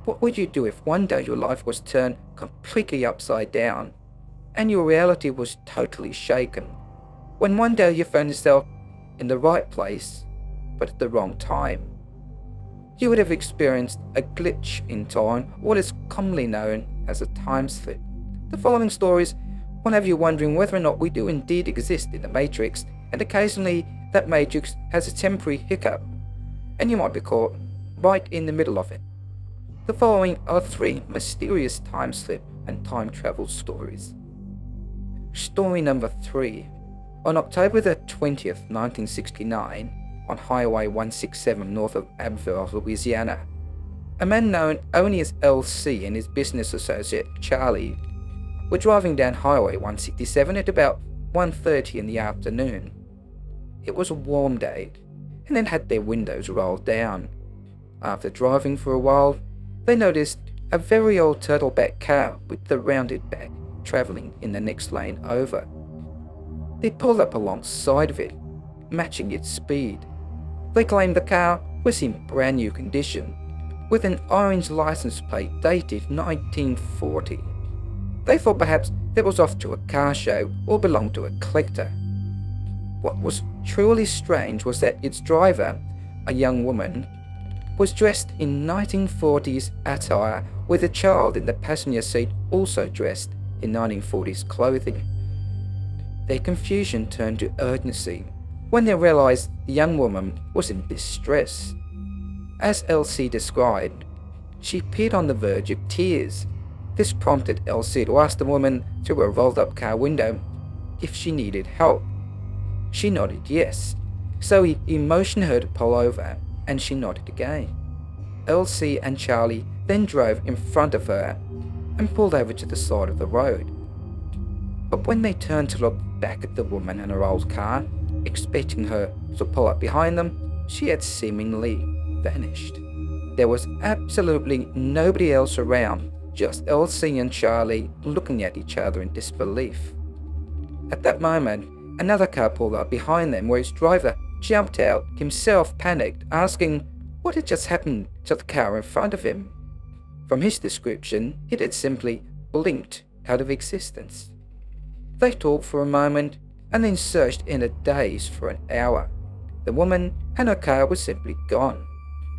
What would you do if one day your life was turned completely upside down and your reality was totally shaken? When one day you found yourself in the right place but at the wrong time. You would have experienced a glitch in time, what is commonly known as a time slip. The following stories will have you wondering whether or not we do indeed exist in the Matrix, and occasionally that Matrix has a temporary hiccup, and you might be caught right in the middle of it. The following are 3 mysterious time slip and time travel stories. Story number 3. On October the 20th, 1969, on Highway 167 north of Abbeville, Louisiana, a man known only as LC and his business associate Charlie were driving down Highway 167 at about 1:30 in the afternoon. It was a warm day, and they had their windows rolled down. After driving for a while, they noticed a very old turtleback car with the rounded back travelling in the next lane over. They pulled up alongside of it, matching its speed. They claimed the car was in brand new condition, with an orange license plate dated 1940. They thought perhaps it was off to a car show or belonged to a collector. What was truly strange was that its driver, a young woman, was dressed in 1940s attire, with a child in the passenger seat also dressed in 1940s clothing. Their confusion turned to urgency when they realized the young woman was in distress. As LC described, she appeared on the verge of tears. This prompted LC to ask the woman through a rolled-up car window if she needed help. She nodded yes, so he motioned her to pull over, and she nodded again. LC and Charlie then drove in front of her and pulled over to the side of the road. But when they turned to look back at the woman in her old car, expecting her to pull up behind them, she had seemingly vanished. There was absolutely nobody else around, just LC and Charlie looking at each other in disbelief. At that moment, another car pulled up behind them, where its driver jumped out, himself panicked, asking what had just happened to the car in front of him. From his description, it had simply blinked out of existence. They talked for a moment and then searched in a daze for an hour. The woman and her car were simply gone.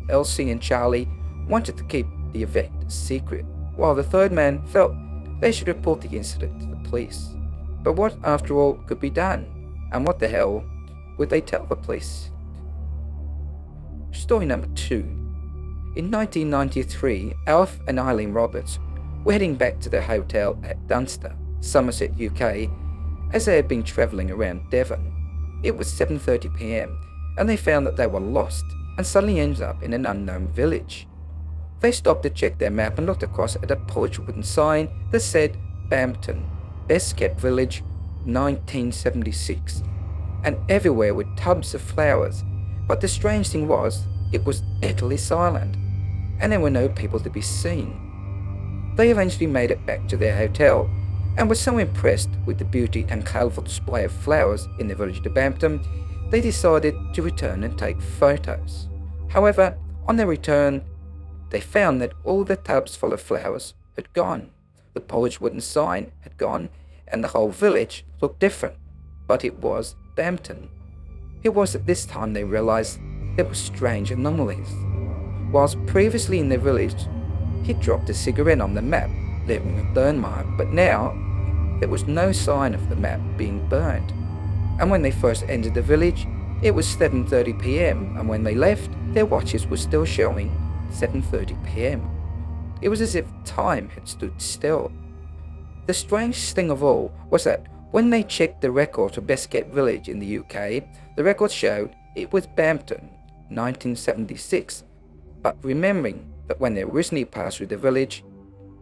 LC and Charlie wanted to keep the event a secret, while the third man felt they should report the incident to the police. But what, after all, could be done? And what the hell would they tell the police? Story number 2. In 1993, Alf and Eileen Roberts were heading back to their hotel at Dunster, Somerset, UK, as they had been travelling around Devon. It was 7:30 p.m, and they found that they were lost and suddenly ended up in an unknown village. They stopped to check their map and looked across at a polished wooden sign that said Bampton, Best Kept Village, 1976, and everywhere were tubs of flowers. But the strange thing was, it was utterly silent, and there were no people to be seen. They eventually made it back to their hotel, and were so impressed with the beauty and colourful display of flowers in the village of Bampton, they decided to return and take photos. However, on their return, they found that all the tubs full of flowers had gone. The polished wooden sign had gone, and the whole village looked different, but it was Bampton. It was at this time they realised there were strange anomalies. Whilst previously in the village, he'd dropped a cigarette on the map, leaving a burn mark, but now there was no sign of the map being burned. And when they first entered the village, it was 7:30 p.m, and when they left, their watches were still showing 7:30 p.m. It was as if time had stood still. The strangest thing of all was that when they checked the record of Best Kept Village in the UK, the record showed it was Bampton, 1976, but remembering that when they originally passed through the village,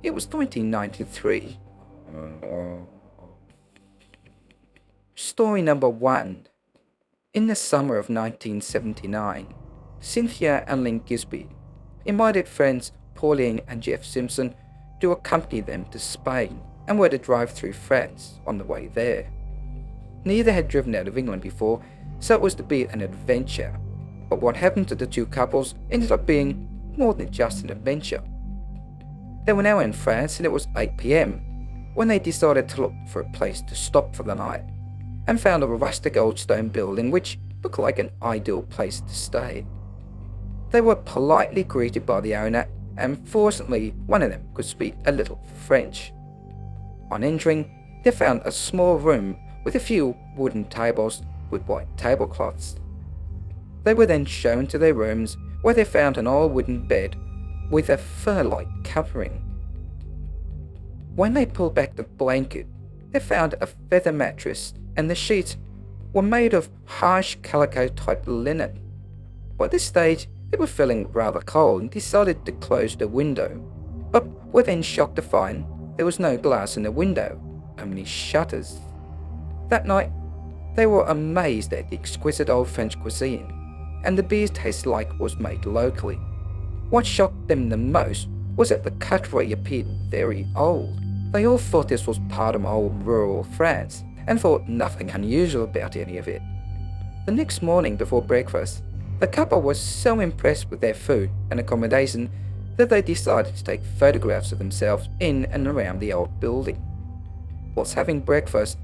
it was 1993. Story number 1. In the summer of 1979, Cynthia and Lynn Gisby invited friends Pauline and Jeff Simpson to accompany them to Spain and were to drive through France on the way there. Neither had driven out of England before, so it was to be an adventure. But what happened to the two couples ended up being more than just an adventure. They were now in France and it was 8 p.m. when they decided to look for a place to stop for the night and found a rustic old stone building which looked like an ideal place to stay. They were politely greeted by the owner, and fortunately one of them could speak a little French. On entering, they found a small room with a few wooden tables with white tablecloths. They were then shown to their rooms where they found an old wooden bed with a fur-like covering. When they pulled back the blanket, they found a feather mattress and the sheets were made of harsh calico-type linen. By this stage, they were feeling rather cold and decided to close the window, but were then shocked to find there was no glass in the window, only shutters. That night, they were amazed at the exquisite old French cuisine, and the beer tasted like it was made locally. What shocked them the most was that the cutlery appeared very old. They all thought this was part of old rural France, and thought nothing unusual about any of it. The next morning before breakfast, the couple was so impressed with their food and accommodation that they decided to take photographs of themselves in and around the old building. Whilst having breakfast,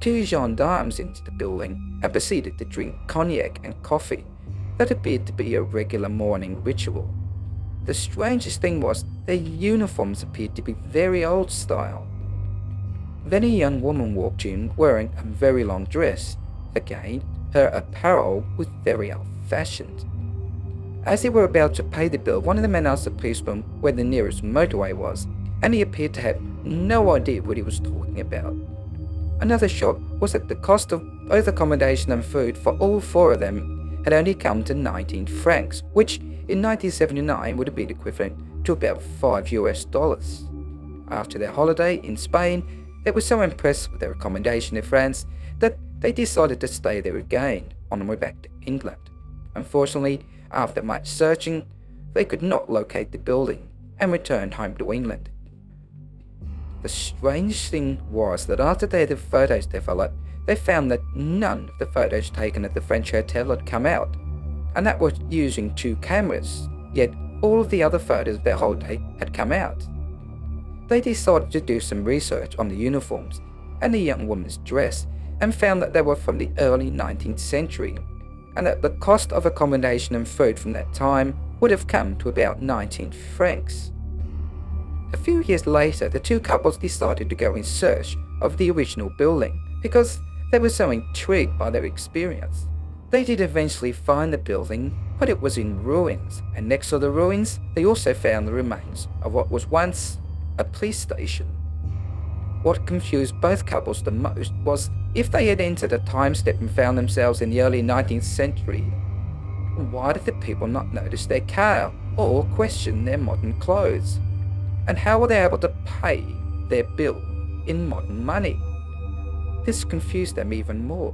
2 gendarmes entered the building and proceeded to drink cognac and coffee that appeared to be a regular morning ritual. The strangest thing was their uniforms appeared to be very old style. Then a young woman walked in wearing a very long dress. Again, her apparel was very old-fashioned. As they were about to pay the bill, one of the men asked the policeman where the nearest motorway was, and he appeared to have no idea what he was talking about. Another shock was that the cost of both accommodation and food for all 4 of them had only come to 19 francs, which in 1979 would have been equivalent to about $5. After their holiday in Spain, they were so impressed with their accommodation in France that they decided to stay there again on their way back to England. Unfortunately, after much searching, they could not locate the building and returned home to England. The strange thing was that after their photos developed, they found that none of the photos taken at the French hotel had come out, and that was using 2 cameras, yet all of the other photos of their holiday had come out. They decided to do some research on the uniforms and the young woman's dress and found that they were from the early 19th century, and that the cost of accommodation and food from that time would have come to about 19 francs. A few years later, the 2 couples decided to go in search of the original building because they were so intrigued by their experience. They did eventually find the building, but it was in ruins, and next to the ruins, they also found the remains of what was once a police station. What confused both couples the most was if they had entered a time slip and found themselves in the early 19th century, why did the people not notice their car or question their modern clothes? And how were they able to pay their bill in modern money? This confused them even more.